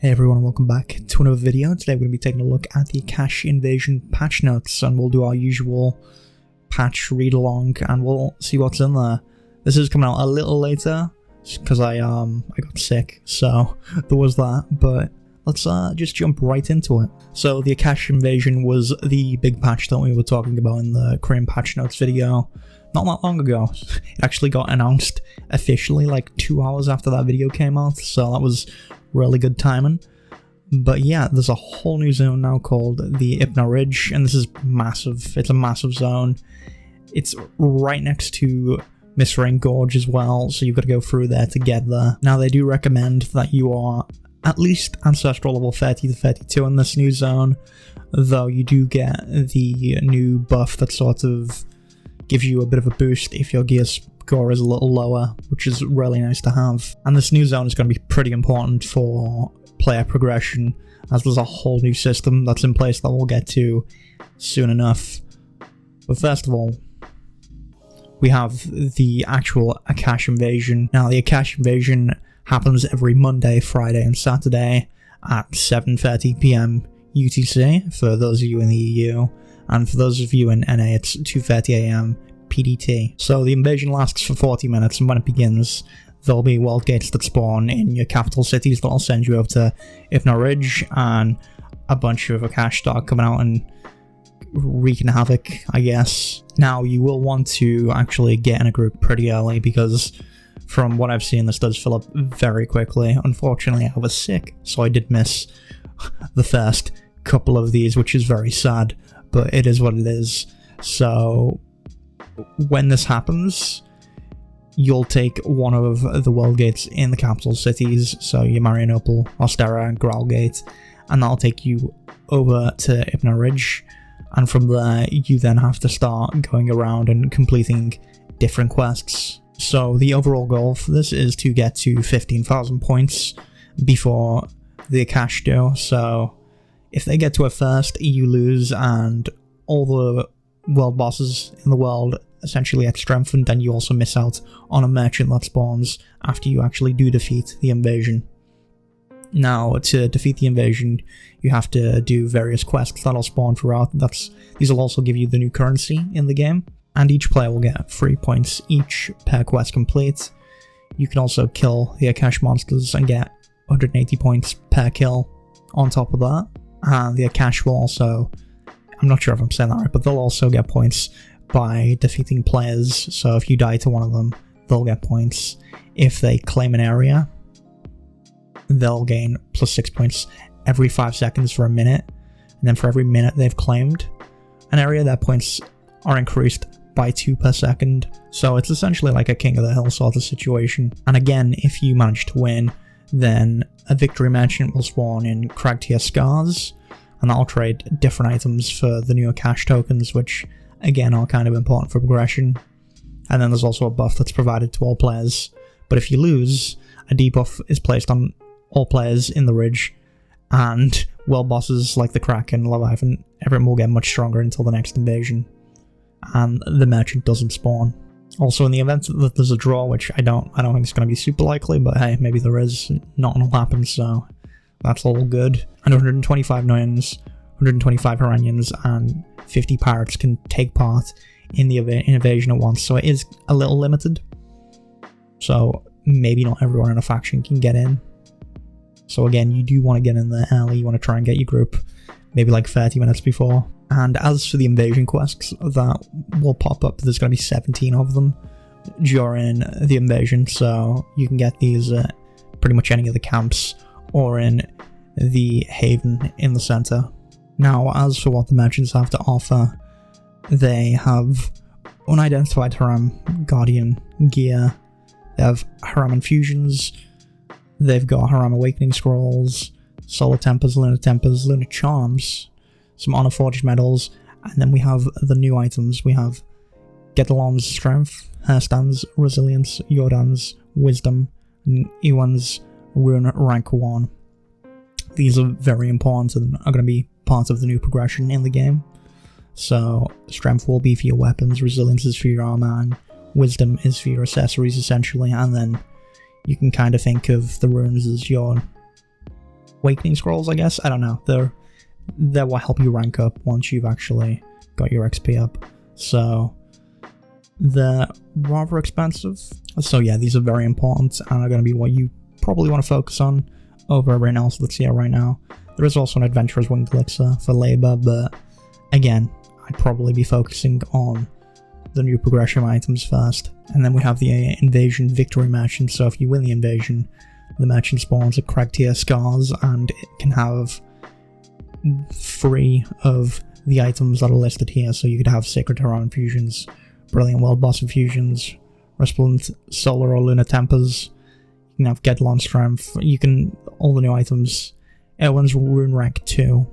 Hey everyone, welcome back to another video. Today we're going to be taking a look at the Akasch invasion patch notes, and we'll do our usual patch read along and we'll see what's in there. This is coming out a little later because I got sick, so there was that, but let's just jump right into it. So the Akasch invasion was the big patch that we were talking about in the Korean patch notes video not that long ago. It actually got announced officially like 2 hours after that video came out, so that was really good timing. But yeah, there's a whole new zone now called the Hypno Ridge, and this is massive. It's a massive zone. It's right next to Misc Gorge as well, so you've got to go through there to get there. Now they do recommend that you are at least Ancestral level 30 to 32 in this new zone, though you do get the new buff that sort of gives you a bit of a boost if your gear score is a little lower, which is really nice to have. And this new zone is going to be pretty important for player progression, as there's a whole new system that's in place that we'll get to soon enough. But first of all, we have the actual Akasch invasion. Now the Akasch invasion happens every Monday, Friday and Saturday at 7:30 PM UTC for those of you in the EU, and for those of you in NA it's 2:30 AM PDT. So the invasion lasts for 40 minutes, and when it begins there'll be world gates that spawn in your capital cities that'll send you over to Hypno Ridge, and a bunch of Akasch start coming out and wreaking havoc, I guess. Now you will want to actually get in a group pretty early, because from what I've seen this does fill up very quickly. Unfortunately I was sick, so I did miss the first couple of these, which is very sad, but it is what it is. So when this happens, you'll take one of the world gates in the capital cities, so your Marianople, Ostera, and Growlgate, and that'll take you over to Hypno Ridge, and from there you then have to start going around and completing different quests. So the overall goal for this is to get to 15,000 points before the Akasch do, so if they get to it first, you lose, and all the world bosses in the world essentially get strengthened, and you also miss out on a merchant that spawns after you actually do defeat the invasion. Now, to defeat the invasion, you have to do various quests that'll spawn throughout. These will also give you the new currency in the game, and each player will get 3 points each per quest complete. You can also kill the Akasch monsters and get 180 points per kill on top of that. And the Akasch will also, I'm not sure if I'm saying that right, but they'll also get points by defeating players. So if you die to one of them, they'll get points. If they claim an area, they'll gain plus 6 points every 5 seconds for a minute, and then for every minute they've claimed an area, their points are increased by 2 per second. So it's essentially like a King of the Hill sort of situation. And again, if you manage to win, then a victory merchant will spawn in Crag tier Scars, and that'll trade different items for the new Akasch tokens, which again are kind of important for progression. And then there's also a buff that's provided to all players, but if you lose, a debuff is placed on all players in the Ridge, and world bosses like the Kraken, Leviathan, everyone will get much stronger until the next invasion, and the merchant doesn't spawn. Also, in the event that there's a draw, which I don't think it's going to be super likely, but hey, maybe there is, nothing will happen, so that's all good. And 125 Noyans, 125 Haranians, and 50 pirates can take part in the invasion at once, so it is a little limited. So maybe not everyone in a faction can get in. So again, you do want to get in there early, you want to try and get your group maybe like 30 minutes before. And as for the invasion quests that will pop up, there's going to be 17 of them during the invasion, so you can get these at pretty much any of the camps or in the haven in the center. Now, as for what the merchants have to offer, they have unidentified Haram Guardian gear, they have Haram infusions, they've got Haram Awakening Scrolls, Solar Tempers, Lunar Charms, some Honor Forged medals, and then we have the new items. We have Gedlon's Strength, Herstan's Resilience, Yordan's Wisdom, and Ewan's Rune Rank 1. These are very important and are going to be part of the new progression in the game. So Strength will be for your weapons, Resilience is for your armor, and Wisdom is for your accessories essentially, and then you can kind of think of the runes as your awakening scrolls, I guess. I don't know. They're what help you rank up once you've actually got your XP up. So they're rather expensive. So yeah, these are very important and are going to be what you probably want to focus on over everything else that's here right now. There is also an Adventurer's Winged Elixir for labor, but again, I'd probably be focusing on the new progression items first. And then we have the Invasion Victory Merchant, so if you win the Invasion, the Merchant spawns a Crag tier Scars, and it can have 3 of the items that are listed here, so you could have Sacred Heron Infusions, Brilliant World Boss Infusions, Resplendent Solar or Lunar Tempers, you can have Gedlon Strength, you can, all the new items, Ewan's Rune Rack 2,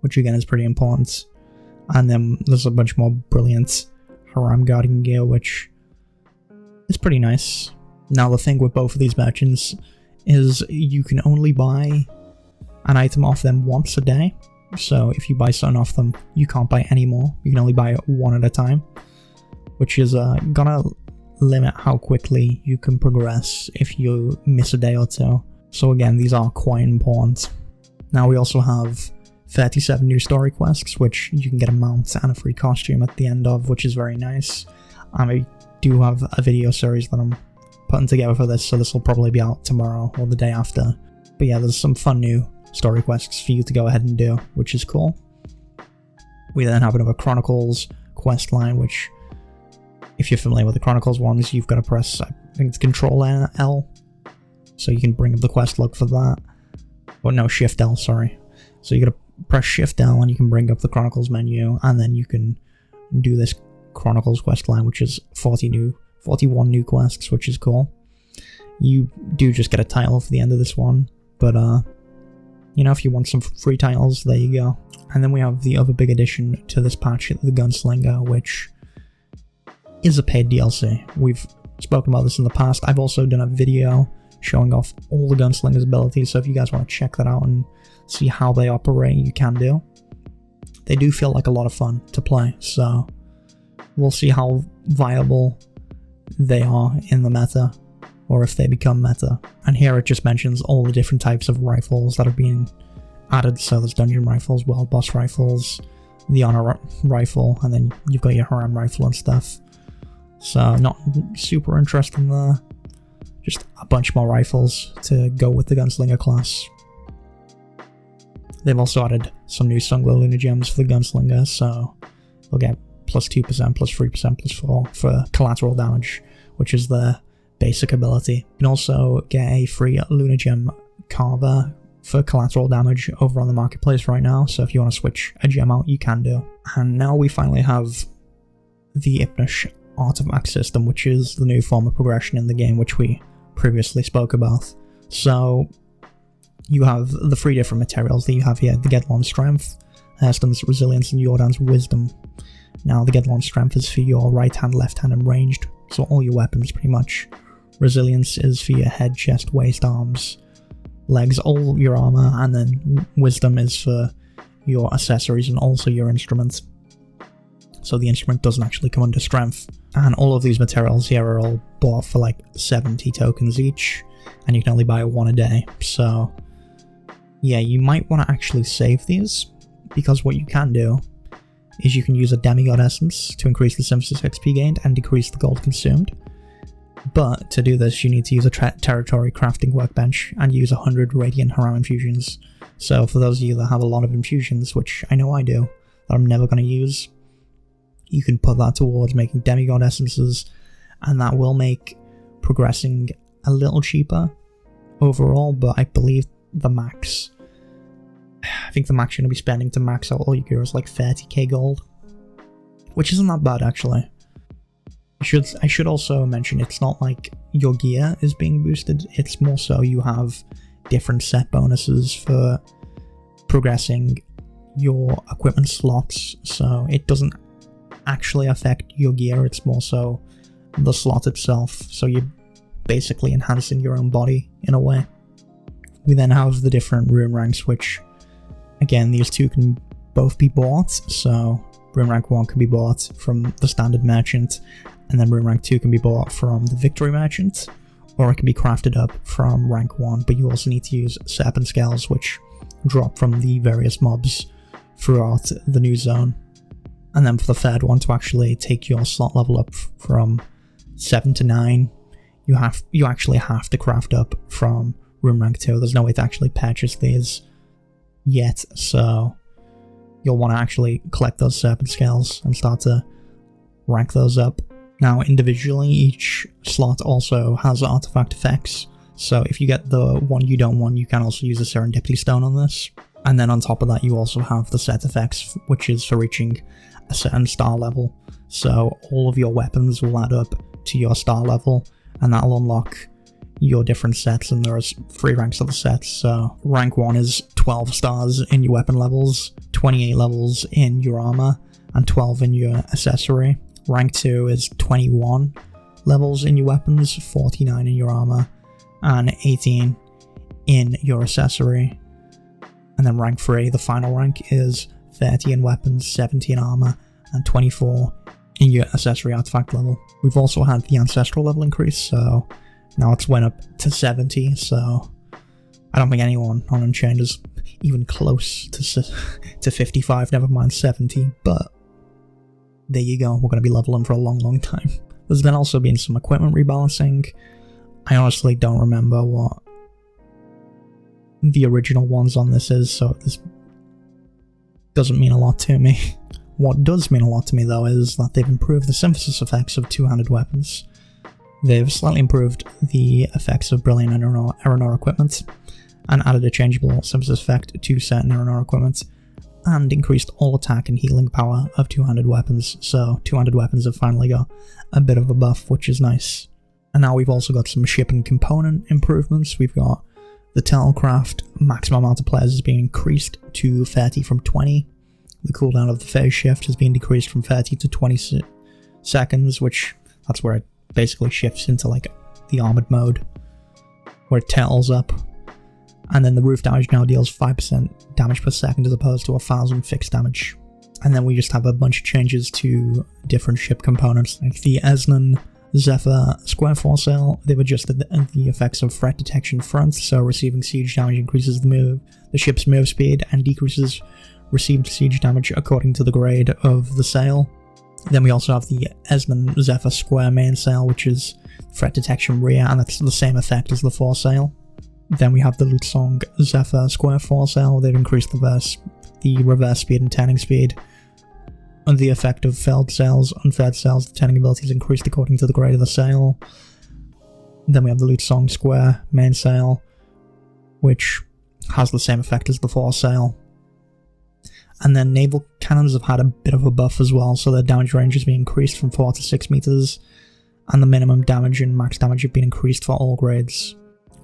which again is pretty important, and then there's a bunch more brilliant Haram Guardian gear, which is pretty nice. Now the thing with both of these merchants is you can only buy an item off them once a day, so if you buy something off them, you can't buy any more, you can only buy one at a time, which is gonna limit how quickly you can progress if you miss a day or two. So again, these are quite important. Now we also have 37 new story quests, which you can get a mount and a free costume at the end of, which is very nice. And I do have a video series that I'm putting together for this, so this will probably be out tomorrow or the day after. But yeah, there's some fun new story quests for you to go ahead and do, which is cool. We then have another Chronicles quest line, which, if you're familiar with the Chronicles ones, you've got to press, I think it's Control L, so you can bring up the quest log for that. Or no, Shift L, sorry. So you got to press Shift L and you can bring up the Chronicles menu, and then you can do this Chronicles quest line, which is 41 new quests, which is cool. You do just get a title for the end of this one, but you know, if you want some free titles, there you go. And then we have the other big addition to this patch, the Gunslinger, which is a paid DLC. We've spoken about this in the past. I've also done a video showing off all the Gunslinger's abilities, so if you guys want to check that out and see how they operate, you can do. They do feel like a lot of fun to play, so we'll see how viable they are in the meta, or if they become meta. And here it just mentions all the different types of rifles that are being added, so there's dungeon rifles, world boss rifles, the honor rifle, and then you've got your Haram rifle and stuff. So not super interesting there, just a bunch more rifles to go with the Gunslinger class. They've also added some new Sunglow Lunar Gems for the Gunslinger, so they'll get plus 2%, plus 3%, plus 4 for collateral damage, which is their basic ability. You can also get a free Lunar Gem Carver for collateral damage over on the marketplace right now, so if you want to switch a gem out, you can do. And now we finally have the Ipnish Artifact system, which is the new form of progression in the game, which we previously spoke about. So you have the 3 different materials that you have here: the Gedlon Strength, Herstan's Resilience, and Yordan's Wisdom. Now the Gedlon Strength is for your right hand, left hand, and ranged, so all your weapons pretty much. Resilience is for your head, chest, waist, arms, legs, all your armor, and then Wisdom is for your accessories and also your instruments. So the instrument doesn't actually come under Strength. And all of these materials here are all bought for like 70 tokens each, and you can only buy 1 a day. So yeah, you might want to actually save these, because what you can do is you can use a Demigod Essence to increase the Synthesis XP gained and decrease the gold consumed. But to do this, you need to use a Territory Crafting Workbench and use 100 Radiant Haram Infusions. So for those of you that have a lot of infusions, which I know I do, that I'm never going to use, you can put that towards making Demigod Essences, and that will make progressing a little cheaper overall, but I believe the max, I think the max you're going to be spending to max out all your gear is like 30k gold, which isn't that bad actually. I should also mention, it's not like your gear is being boosted, it's more so you have different set bonuses for progressing your equipment slots, so it doesn't actually affect your gear, it's more so the slot itself, so you're basically enhancing your own body in a way. We then have the different rune ranks, which again, these two can both be bought, so rune rank 1 can be bought from the standard merchant, and then rune rank 2 can be bought from the victory merchant, or it can be crafted up from rank 1, but you also need to use serpent scales, which drop from the various mobs throughout the new zone. And then for the third one, to actually take your slot level up from 7 to 9, you actually have to craft up from room rank 2. There's no way to actually purchase these yet, so you'll want to actually collect those serpent scales and start to rank those up. Now, individually, each slot also has artifact effects, so if you get the one you don't want, you can also use a serendipity stone on this. And then on top of that, you also have the set effects, which is for reaching a certain star level. So all of your weapons will add up to your star level, and that'll unlock your different sets, and there's 3 ranks of the sets. So rank 1 is 12 stars in your weapon levels, 28 levels in your armor, and 12 in your accessory. Rank 2 is 21 levels in your weapons, 49 in your armor, and 18 in your accessory. And then rank 3, the final rank, is 30 in weapons, 70 in armor, and 24 in your accessory artifact level. We've also had the Ancestral level increase, so now it's went up to 70, so I don't think anyone on Unchained is even close to 55, never mind 70, but there you go, we're going to be leveling for a long time. There's then also been some equipment rebalancing. I honestly don't remember what the original ones on this is, so this doesn't mean a lot to me. What does mean a lot to me though is that they've improved the synthesis effects of two-handed weapons. They've slightly improved the effects of Brilliant and Aeronor equipment, and added a changeable synthesis effect to certain Aeronor equipment, and increased all attack and healing power of two-handed weapons, so two-handed weapons have finally got a bit of a buff, which is nice. And now we've also got some ship and component improvements. We've got the Telcraft maximum amount of players has been increased to 30 from 20. The cooldown of the phase shift has been decreased from 30 to 20 seconds, which that's where it basically shifts into like the armored mode, where it turtles up. And then the roof damage now deals 5% damage per second as opposed to 1,000 fixed damage. And then we just have a bunch of changes to different ship components, like the Esnan Zephyr Square Foresail. They've adjusted the effects of threat detection front, so receiving siege damage increases the ship's move speed and decreases received siege damage according to the grade of the sail. Then we also have the Esnan Zephyr Square Mainsail, which is threat detection rear, and that's the same effect as the foresail. Then we have the Lutsong Zephyr Square Foresail. They've increased the reverse speed and turning speed. And the effect of felled sails, unfurled sails, the turning ability is increased according to the grade of the sail. Then we have the Lutsong Square Mainsail, which has the same effect as the foresail. And then naval cannons have had a bit of a buff as well, so their damage range has been increased from 4 to 6 meters, and the minimum damage and max damage have been increased for all grades.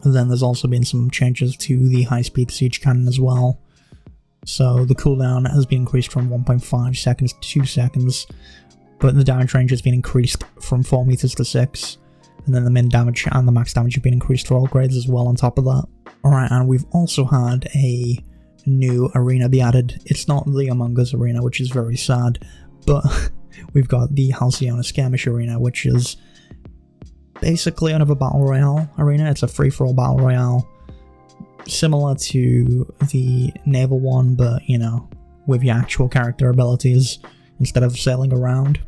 And then there's also been some changes to the high-speed siege cannon as well. So the cooldown has been increased from 1.5 seconds to 2 seconds, but the damage range has been increased from 4 meters to 6, and then the min damage and the max damage have been increased for all grades as well on top of that. Alright, and we've also had a new arena be added. It's not the Among Us arena, which is very sad, but we've got the Halcyona Skirmish arena, which is basically another battle royale arena. It's a free-for-all battle royale, similar to the naval one, but you know, with your actual character abilities instead of sailing around.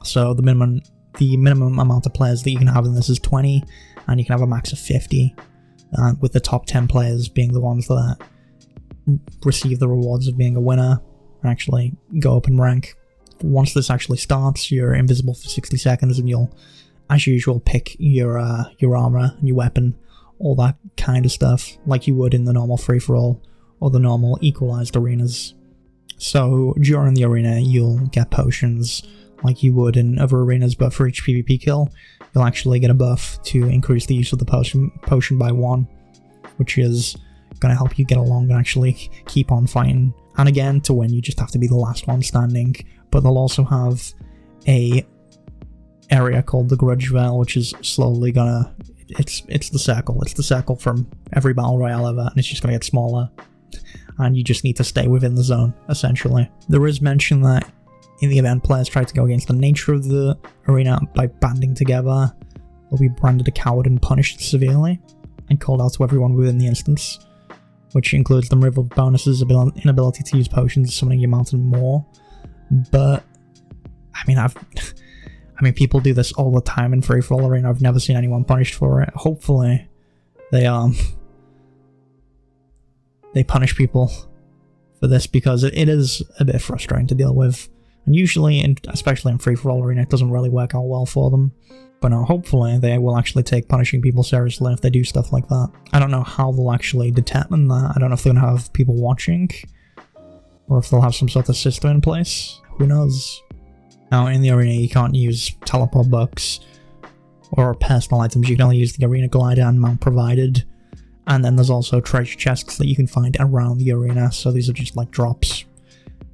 So the minimum amount of players that you can have in this is 20, and you can have a max of 50, with the top 10 players being the ones that receive the rewards of being a winner and actually go up in rank. Once this actually starts, you're invisible for 60 seconds, and you'll, as usual, pick your armor, your weapon, all that kind of stuff, like you would in the normal free-for-all or the normal equalized arenas. So during the arena, you'll get potions like you would in other arenas, but for each PvP kill, you'll actually get a buff to increase the use of the potion by 1, which is going to help you get along and actually keep on fighting. And again, to win, you just have to be the last one standing, but they'll also have a area called the Grudge Veil, which is slowly gonna... It's the circle from every battle royale ever, and it's just gonna get smaller, and you just need to stay within the zone, essentially. There is mention that in the event players try to go against the nature of the arena by banding together, they'll be branded a coward and punished severely, and called out to everyone within the instance, which includes the removal of bonuses, inability to use potions, summoning your mountain, and more. But I mean, people do this all the time in free-for-all arena. I've never seen anyone punished for it. Hopefully, they punish people for this, because it is a bit frustrating to deal with. And usually, especially in free-for-all arena, it doesn't really work out well for them. But no, hopefully they will actually take punishing people seriously if they do stuff like that. I don't know how they'll actually determine that. I don't know if they're going to have people watching, or if they'll have some sort of system in place. Who knows? Now, in the arena, you can't use teleport books or personal items. You can only use the arena glider and mount provided. And then there's also treasure chests that you can find around the arena. So these are just like drops.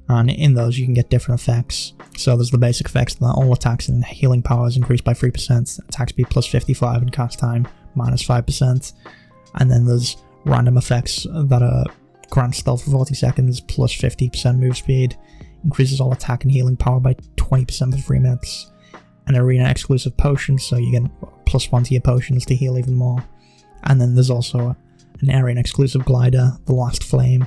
And in those, you can get different effects. So there's the basic effects that all attacks and healing powers increased by 3%, attack speed plus 55, and cast time minus 5%. And then there's random effects that are grant stealth for 40 seconds plus 50% move speed, increases all attack and healing power by 20% for 3 minutes. An arena exclusive potion, so you get plus 1 to your potions to heal even more. And then there's also an area exclusive glider, the Last Flame,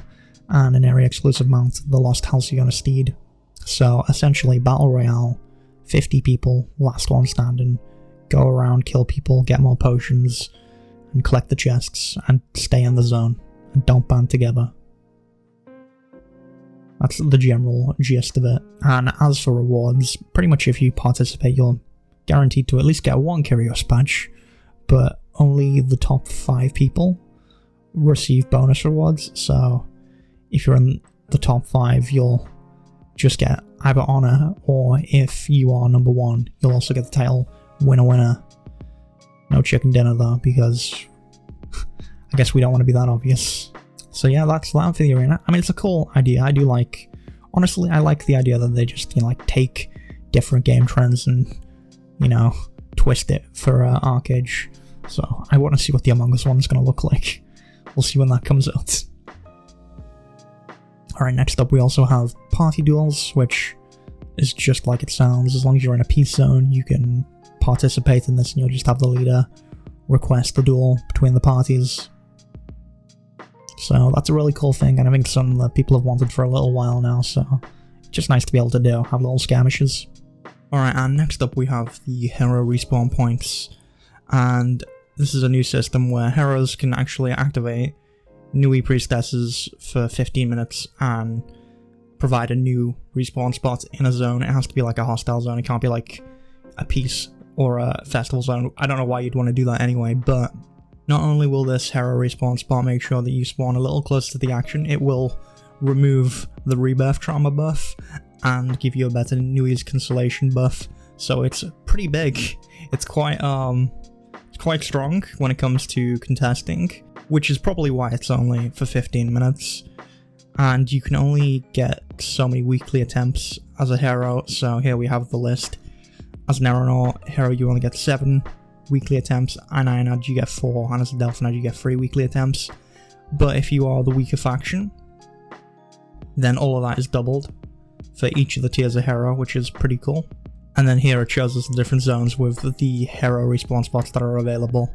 and an area exclusive mount, the Lost Halcyona Steed. So essentially, Battle Royale, 50 people, last one standing, go around, kill people, get more potions, and collect the chests, and stay in the zone, and don't band together. That's the general gist of it. And as for rewards, pretty much if you participate, you're guaranteed to at least get one Curious Badge, but only the top 5 people receive bonus rewards. So if you're in the top 5, you'll just get either honor, or if you are number 1, you'll also get the title winner. No chicken dinner though, because I guess we don't want to be that obvious. So yeah, that's that for the arena. I mean, it's a cool idea. I do like, honestly, I like the idea that they just, you know, like take different game trends and, you know, twist it for Archeage. So I want to see what the Among Us one is going to look like. We'll see when that comes out. Alright, next up we also have Party Duels, which is just like it sounds. As long as you're in a peace zone, you can participate in this, and you'll just have the leader request a duel between the parties. So that's a really cool thing, and I think something that people have wanted for a little while now, so it's just nice to be able to do, have little skirmishes. Alright, and next up we have the hero respawn points, and this is a new system where heroes can actually activate Nui Priestesses for 15 minutes and provide a new respawn spot in a zone. It has to be like a hostile zone, it can't be like a peace or a festival zone. I don't know why you'd want to do that anyway, but not only will this hero respawn spot make sure that you spawn a little closer to the action, it will remove the rebirth trauma buff and give you a better Nui's Consolation buff. So it's pretty big. It's quite strong when it comes to contesting, which is probably why it's only for 15 minutes. And you can only get so many weekly attempts as a hero, so here we have the list. As an Aeronaut hero, you only get 7 weekly attempts, and Ionad you get 4, and as a Delphinad you get 3 weekly attempts. But if you are the weaker faction, then all of that is doubled for each of the tiers of hero, which is pretty cool. And then here it shows us the different zones with the hero respawn spots that are available.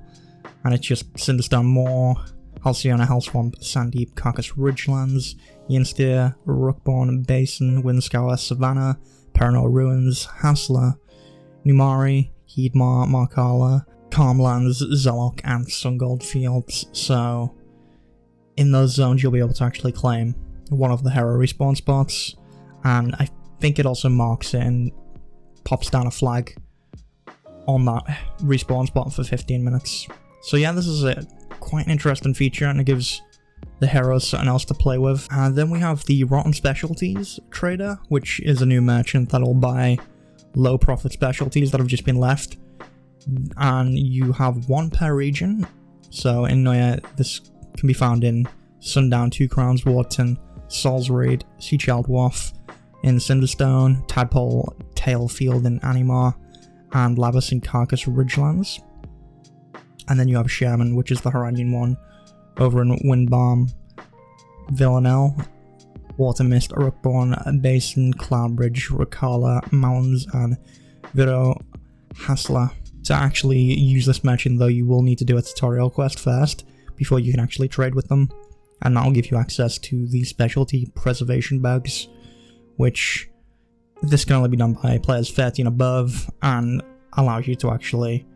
And it's just Cinderstone Moor, Halcyona Hellswamp, Sandeep, Carcass Ridgelands, Yinsteer, Rookborn Basin, Windscour, Savannah, Perenor Ruins, Hassler, Numari, Heedmar, Markala, Calmlands, Zelok, and Sungold Fields. So in those zones you'll be able to actually claim one of the hero respawn spots, and I think it also marks it and pops down a flag on that respawn spot for 15 minutes. So yeah, this is quite an interesting feature, and it gives the heroes something else to play with. And then we have the Rotten Specialties trader, which is a new merchant that'll buy low profit specialties that have just been left. And you have 1 per region. So in Noya, this can be found in Sundown, Two Crowns, Warton, Salisbury, Seachild Wharf, in Cinderstone, Tadpole, Tailfield in Animar, and Lavis in Carcass Ridgelands. And then you have Sherman, which is the Horandian one, over in Windbalm, Villanelle, Watermist, Rookborn, Basin, Cloudbridge, Ricala, Mountains, and Viro Hassler. to actually use this merchant, though, you will need to do a tutorial quest first before you can actually trade with them, and that'll give you access to the specialty preservation bags, which this can only be done by players 13 above, and allows you to actually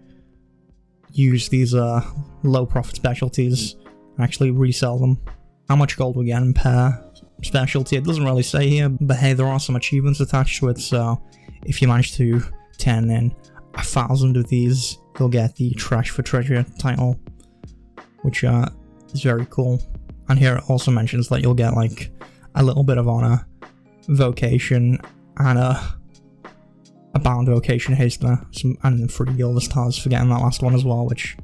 use these low profit specialties and actually resell them. How much gold we're getting per specialty, it doesn't really say here, but hey, there are some achievements attached to it, so if you manage to turn in 1,000 of these, you'll get the Trash for Treasure title, which is very cool. And here it also mentions that you'll get like a little bit of honor, vocation, and a bound vocation hastener, and 3 Gilda stars for getting that last one as well, which,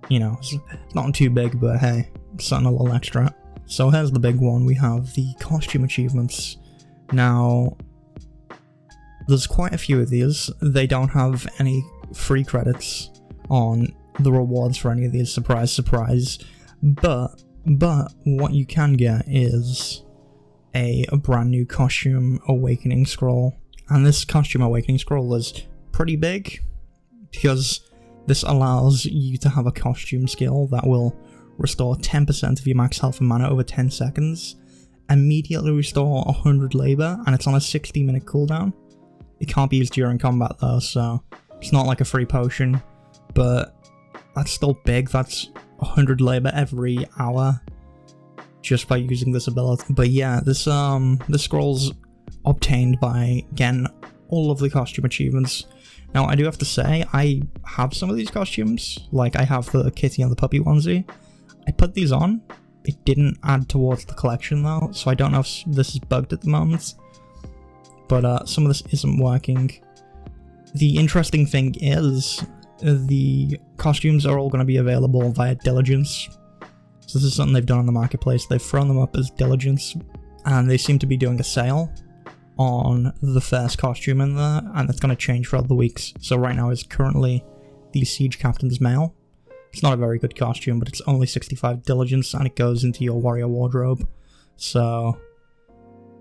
you know, it's not too big, but hey, it's something a little extra. So here's the big one, we have the costume achievements. Now, there's quite a few of these. They don't have any free credits on the rewards for any of these, surprise, surprise, but what you can get is a brand new costume awakening scroll. And this costume awakening scroll is pretty big, because this allows you to have a costume skill that will restore 10% of your max health and mana over 10 seconds, immediately restore 100 labor, and it's on a 60-minute cooldown. It can't be used during combat though, so it's not like a free potion, but that's still big. That's 100 labor every hour just by using this ability. But yeah, this scroll's obtained by getting all of the costume achievements. Now, I do have to say, I have some of these costumes. Like, I have the kitty and the puppy onesie. I put these on. It didn't add towards the collection though, so I don't know if this is bugged at the moment. But some of this isn't working. The interesting thing is, the costumes are all going to be available via diligence. So this is something they've done on the marketplace. They've thrown them up as diligence, and they seem to be doing a sale on the first costume in there, and it's going to change throughout the weeks. So right now is currently the Siege Captain's Mail. It's not a very good costume, but it's only 65 diligence, and it goes into your warrior wardrobe. So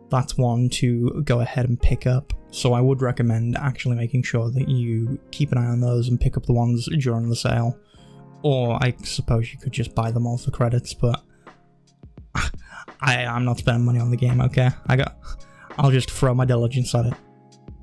that's one to go ahead and pick up. So I would recommend actually making sure that you keep an eye on those and pick up the ones during the sale. Or I suppose you could just buy them all for credits, but I'm not spending money on the game, okay? I'll just throw my diligence at it.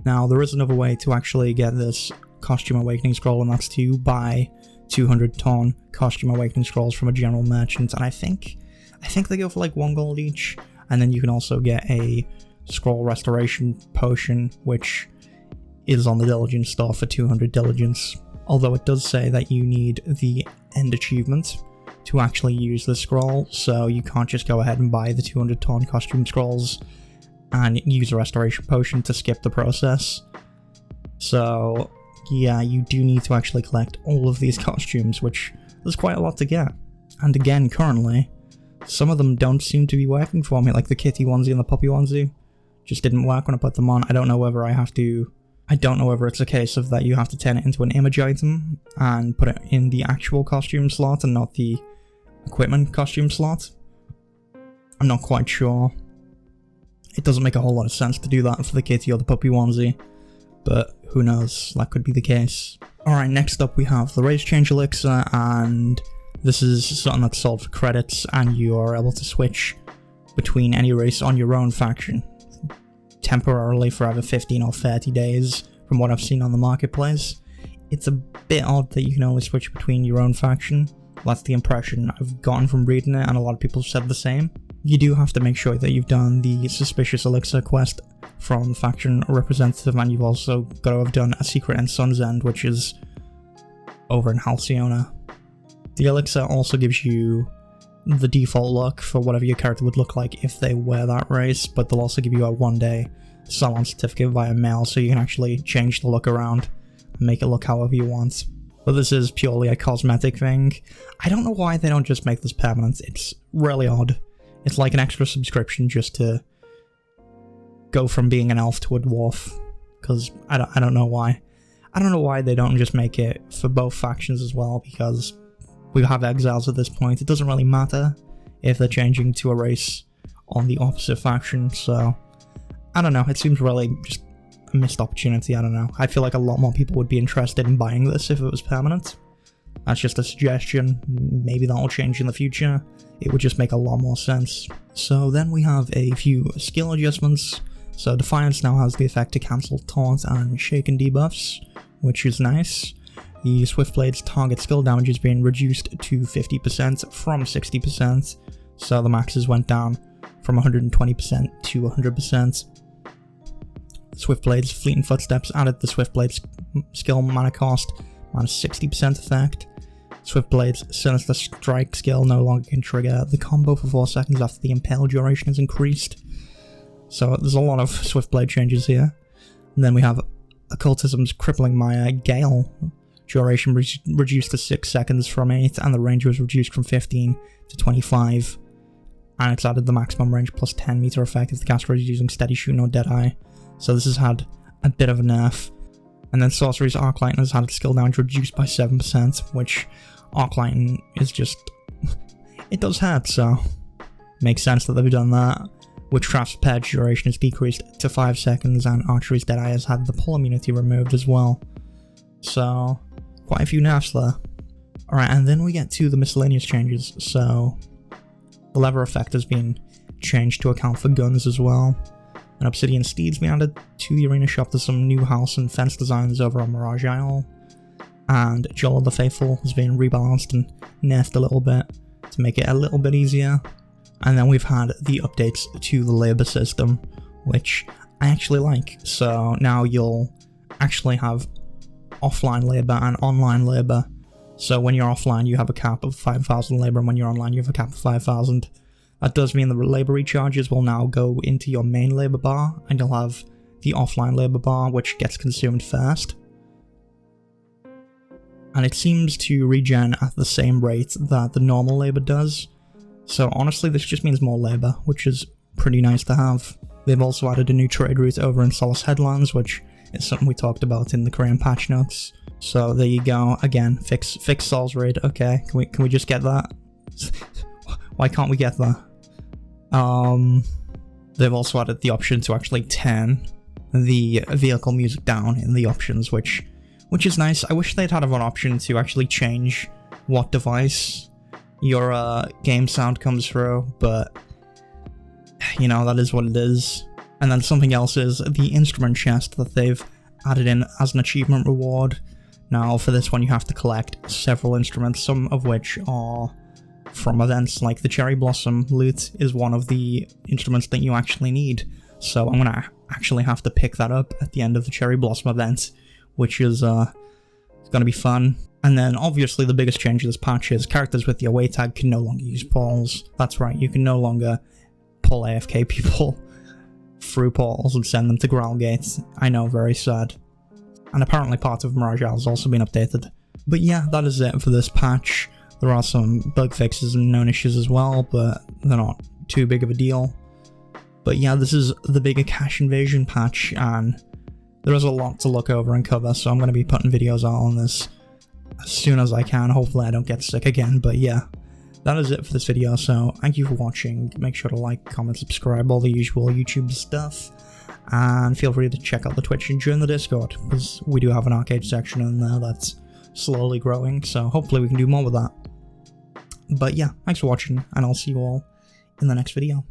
Now, there is another way to actually get this costume awakening scroll, and that's to buy 200 ton costume awakening scrolls from a general merchant, and I think they go for like 1 gold each. And then you can also get a scroll restoration potion, which is on the diligence store for 200 diligence. Although it does say that you need the end achievement to actually use the scroll, so you can't just go ahead and buy the 200 ton costume scrolls and use a restoration potion to skip the process. So yeah, you do need to actually collect all of these costumes, which there's quite a lot to get. And again, currently, some of them don't seem to be working for me, like the kitty onesie and the puppy onesie just didn't work when I put them on. I don't know whether it's a case of that you have to turn it into an image item and put it in the actual costume slot and not the equipment costume slot. I'm not quite sure. It doesn't make a whole lot of sense to do that for the kitty or the puppy onesie, but who knows, that could be the case. Alright, next up we have the Change Elixir, and this is something that's sold for credits, and you are able to switch between any race on your own faction temporarily for either 15 or 30 days, from what I've seen on the marketplace. It's a bit odd that you can only switch between your own faction. That's the impression I've gotten from reading it, and a lot of people said the same. You do have to make sure that you've done the Suspicious Elixir quest from the faction representative, and you've also got to have done a secret in Sun's End, which is over in Halcyona. The Elixir also gives you the default look for whatever your character would look like if they were that race, but they'll also give you a 1-day sell-on certificate via mail, so you can actually change the look around and make it look however you want. But this is purely a cosmetic thing. I don't know why they don't just make this permanent. It's really odd. It's like an extra subscription just to go from being an elf to a dwarf, because I don't know why. I don't know why they don't just make it for both factions as well, because we have exiles at this point. It doesn't really matter if they're changing to a race on the opposite faction, so I don't know. It seems really just a missed opportunity, I don't know. I feel like a lot more people would be interested in buying this if it was permanent. That's just a suggestion, maybe that'll change in the future. It would just make a lot more sense. So then we have a few skill adjustments. So Defiance now has the effect to cancel Taunt and Shaken debuffs, which is nice. The Swiftblade's target skill damage is being reduced to 50% from 60%, so the maxes went down from 120% to 100%. Swiftblade's Fleeting Footsteps added the Swiftblade's skill mana cost minus 60% effect. Swiftblade's Sinister Strike skill no longer can trigger the combo for 4 seconds after the Impale duration is increased. So there's a lot of Swiftblade changes here. And then we have Occultism's Crippling Mire Gale. Duration reduced to 6 seconds from 8, and the range was reduced from 15 to 25. And it's added the maximum range plus 10 meter effect if the caster is using Steady Shooting or Deadeye. So this has had a bit of a nerf. And then Sorcery's Arc Lightning has had its skill damage reduced by 7%, which Arc Lightning is just... it does hurt, so makes sense that they've done that. Witchcraft's Purge duration is decreased to 5 seconds, and Archery's Deadeye has had the pull immunity removed as well. So, quite a few nerfs there. Alright, and then we get to the miscellaneous changes. So, the lever effect has been changed to account for guns as well. And Obsidian Steed's been added to the arena shop. There's some new house and fence designs over on Mirage Isle. And Joel of the Faithful has been rebalanced and nerfed a little bit to make it a little bit easier. And then we've had the updates to the labor system, which I actually like. So now you'll actually have offline labor and online labor. So when you're offline, you have a cap of 5,000 labor, and when you're online, you have a cap of 5,000. That does mean the labor recharges will now go into your main labor bar, and you'll have the offline labor bar, which gets consumed first. And it seems to regen at the same rate that the normal labor does. So honestly, this just means more labor, which is pretty nice to have. They've also added a new trade route over in Solace Headlands, which is something we talked about in the Korean patch notes. So there you go. Again, fix Sol's raid. Okay, can we just get that? Why can't we get that? They've also added the option to actually turn the vehicle music down in the options, which is nice. I wish they'd had an option to actually change what device your game sound comes through, but you know, that is what it is. And then something else is the instrument chest that they've added in as an achievement reward. Now for this one you have to collect several instruments, some of which are from events, like the Cherry Blossom loot is one of the instruments that you actually need. So I'm gonna actually have to pick that up at the end of the Cherry Blossom event, which is gonna be fun. And then obviously the biggest change of this patch is characters with the away tag can no longer use portals. That's right, you can no longer pull AFK people through portals and send them to Growlgate. I know, very sad. And apparently part of Mirage Isle has also been updated. But yeah, that is it for this patch. There are some bug fixes and known issues as well, but they're not too big of a deal. But yeah, this is the big Akasch invasion patch, and there is a lot to look over and cover, so I'm going to be putting videos out on this as soon as I can. Hopefully I don't get sick again, but yeah, that is it for this video. So thank you for watching. Make sure to like, comment, subscribe, all the usual YouTube stuff, and feel free to check out the Twitch and join the Discord, because we do have an Archeage section in there that's slowly growing, so hopefully we can do more with that. But yeah, thanks for watching, and I'll see you all in the next video.